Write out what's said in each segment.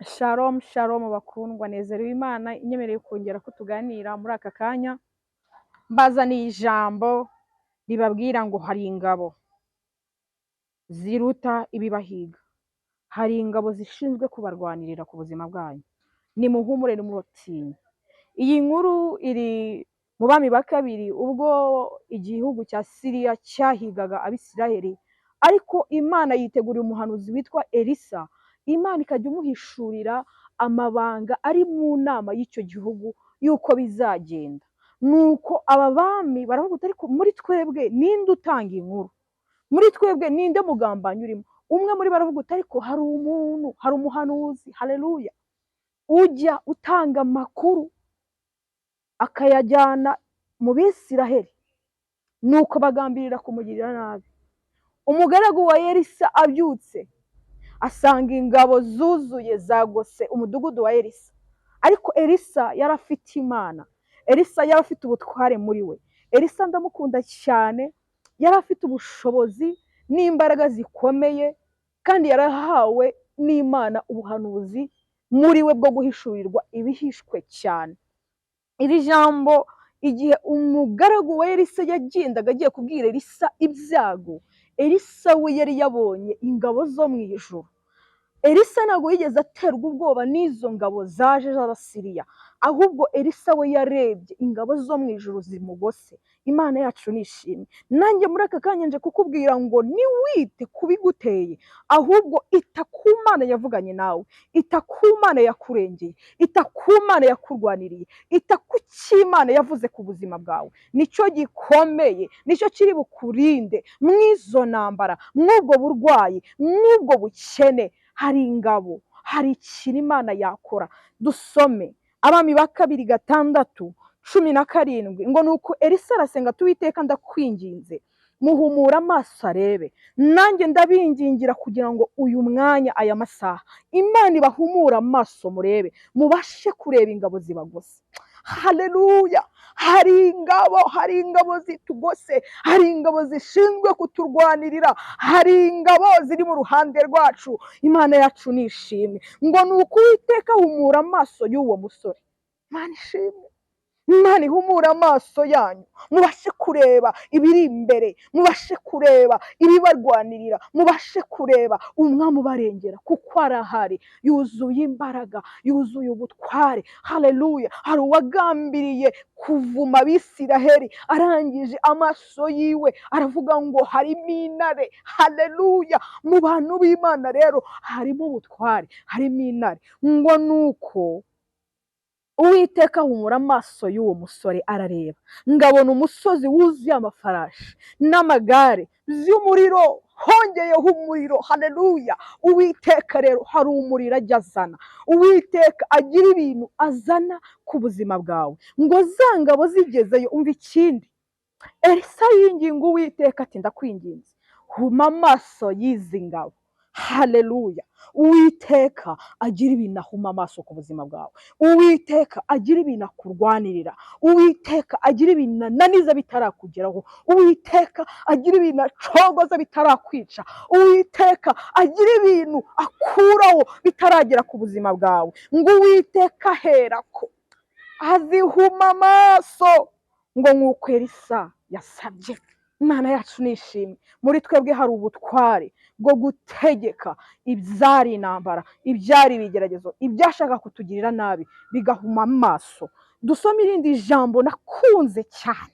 Shalom shalom bakundwa, nezerewe Imana inyemereye kongera ko tuganira muri aka kanya. Mbazaniye ijambo ribabwira ngo hari ingabo ziruta ibibahiga, hari ingabo zishinzwe kubarwanirira ku buzima bwanyu. Nimuhumure nimutinye. Iyi nkuru iri mu Bami ba kabiri, ubwo igihugu cya Siriya cyahigaga Abisiraheli, ariko Imana yiteguriye umuhanuzi witwa Elisa. Imana ikajya imuhishurira amabanga ari mu nama y'icyo gihugu yuko bizagenda. Nuko aba bami baravuga uti ariko muri twebwe ninde utanga inkuru? Muri twebwe ninde mugambanyi urimo? Umwe muri baravuga uti ariko hari umuntu, hari umuhanuzi, haleluya, ujya utanga amakuru akayajyana mu Bisiraheli, nuko bagambirira kumugirira nabi. Umugaragu wa Elisa abyutse asanga ingabo zuzuye zagose umudugudu wa Elisa. Ariko Elisa yari afite Imana, Elisa yari afite ubutware muri we. Elisa ndamukunda cyane, yari afite ubushobozi n'imbaraga zikomeye, kandi yarahawe n'Imana ubuhanuzi muri we bwo guhishurirwa ibihishwe cyane. Iri jambo igihe umugaragu wa Elisa yagendaga agiye kubwira Elisa ibyago, Elisa we yari yabonye ingabo zo mu ijuru. Elisa ntabwo yigeze aterwa ubwoba n'izo ngabo zaje z'Abasiriya, ahubwo Elisa we yarebye ingabo zo mu ijuru zimugose. Imana yacu nishimye. Nanjye muri aka kanya nje kukubwira ngo niwite kubiguteye, ahubwo ita ku Mana yavuganye nawe, ita ku Mana yakurengeye, ita ku Mana yakurwaniriye, ita ku cy'Imana yavuze ku buzima bwawe. Nicyo gikomeye, nicyo kiri bukurinde mw'izo ntambara, mw'ubwo burwayi, mw'ubwo bukene. Hari ingabo, hari ikintu Imana yakora. Dusome Abami ba kabiri 6:17 ngo nuko Elisa arasenga ati Uwiteka ndakwinginze muhumura amaso arebe. Nanjye ndabingingira kugira ngo uyu mwanya, aya masaha, Imana ibahumura amaso murebe, mubashe kureba ingabo zibagose. Haleluya! Hari ingabo zitugose, hari ingabo zishinzwe kuturwanirira, hari ingabo ziri mu ruhande rwacu. Imana yacu nishimwe. Ngo nuko Uwiteka humura amaso y'uwo musore. Imana ishimwe. Imana ihumura amaso yanyu, mubashe kureba ibiri imbere, mubashe kureba ibibarwanirira, mubashe kureba umwami ubarengera, kuko arahari, yuzuye imbaraga, yuzuye ubutware. Haleluya! Hari uwagambiriye kuvuma Abisiraheli, arangije amaso yiwe aravuga ngo harimo intare. Haleluya! Mu bantu b'Imana rero harimo ubutware, harimo intare. Ngo nuko Uwiteka humura amaso y'uwo musore arareba, ngabona umusozi wuzuye amafarashi n'amagare y'umuriro, hongeyeho umuriro. Haleluya! Uwiteka rero hari umuriro ajya azana, Uwiteka agira ibintu azana ku buzima bwawe. Ngo za ngabo zigezeyo, umva ikindi Elisa yinginga Uwiteka ati ndakwinginze huma amaso y'izi ngabo. Haleluya! Uwiteka agira ibintu ahuma amaso ku buzima bwawe, Uwiteka agira ibintu akurwanirira, Uwiteka agira ibintu ananiza bitarakugeraho, Uwiteka agira ibintu acogoza bitarakwica, Uwiteka agira ibintu akuraho bitaragera ku buzima bwawe. Ngo Uwiteka aherako azihuma amaso, ngo nk'uko Elisa yasabye. Imana yacu nishimwe. Muri twebwe hari ubutware bwo gutegeka ibyari intambara, ibyari ibigeragezo, ibyashaka kutugirira nabi bigahuma amaso. Dusome irindi jambo nakunze cyane.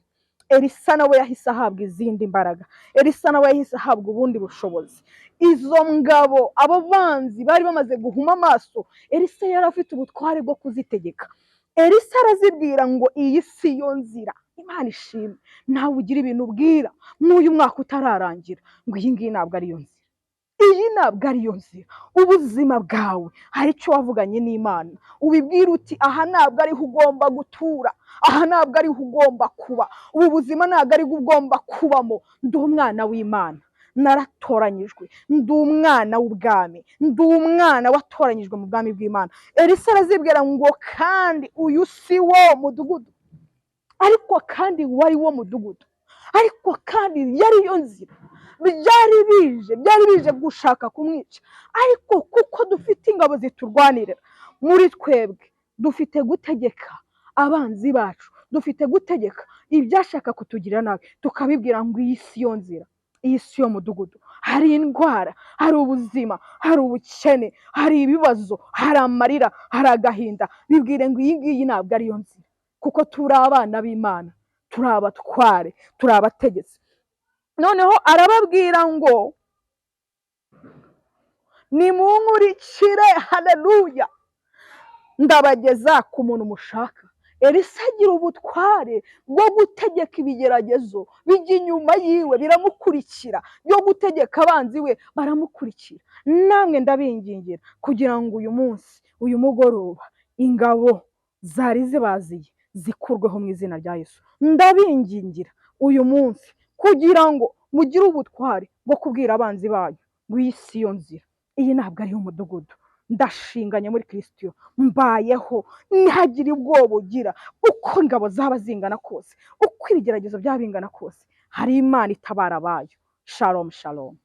Elisa nawe yahise ahabwa izindi mbaraga, Elisa nawe yahise ahabwa ubundi bushobozi. Izo ngabo, abo banzi bari bamaze guhuma amaso, Elisa yari afite ubutware bwo kuzitegeka. Elisa arazibwira ngo iyi si yo nzira. Imana ishimwe. Nawe ugira ibintu ubwira n'uyu mwaka utararangira ngo iyi ngiyi ntabwo ariyo nzira, iyi ntabwo ariyo nzira. Ubuzima bwawe hari icyo wavuganye n'Imana, ubibwira uti aha ntabwo ariho ugomba gutura, aha ntabwo ariho ugomba kuba, ubu buzima ntabwo ariho ugomba kubamo. Ndi umwana w'Imana, naratoranyijwe, ndi umwana w'ubwami, ndi umwana watoranyijwe mu bwami bw'Imana. Elisa arazibwira ngo kandi uyu si wo mudugudu, ariko kandi wari wo mudugudu, ariko kandi yari yo nzira, byari bije gushaka kumwica, ariko kuko dufite ingabo ziturwanirira muri twebwe, dufite gutegeka abanzi bacu, dufite gutegeka ibyashaka kutugira nabi, tukabibwira ngo iyi si yo nzira, iyi si yo mudugudu, hari indwara, hari ubuzima, hari ubukene, hari ibibazo, hari amarira, hari agahinda, bibwire ngo iyi ngiyi ntabwo ariyo nzira, kuko turi abana b'Imana, turi abatware, turi abategetsi. Noneho arababwira ngo nimunkurikire, haleluya, ndabageza ku muntu mushaka. Elisa agira ubutware bwo gutegeka ibigeragezo bijya inyuma yiwe, biramukurikira, byo gutegeka abanzi we baramukurikira. Namwe ndabingingira kugira ngo uyu munsi, uyu mugoroba, ingabo zari zibaziye zikurweho mu izina rya Yesu. Ndabingingira uyu munsi kugira ngo mugire ubutware bwo kubwira abanzi banyu ngo iyi si yo nzira, iyi ntabwo ari umudugudu, ndashinganye muri Kristo, mbayeho ntihagire ubwoba ugira, uko ingabo zaba zingana kose, uko ibigeragezo byaba bingana kose, hari Imana itabara abayo. Shalom shalom.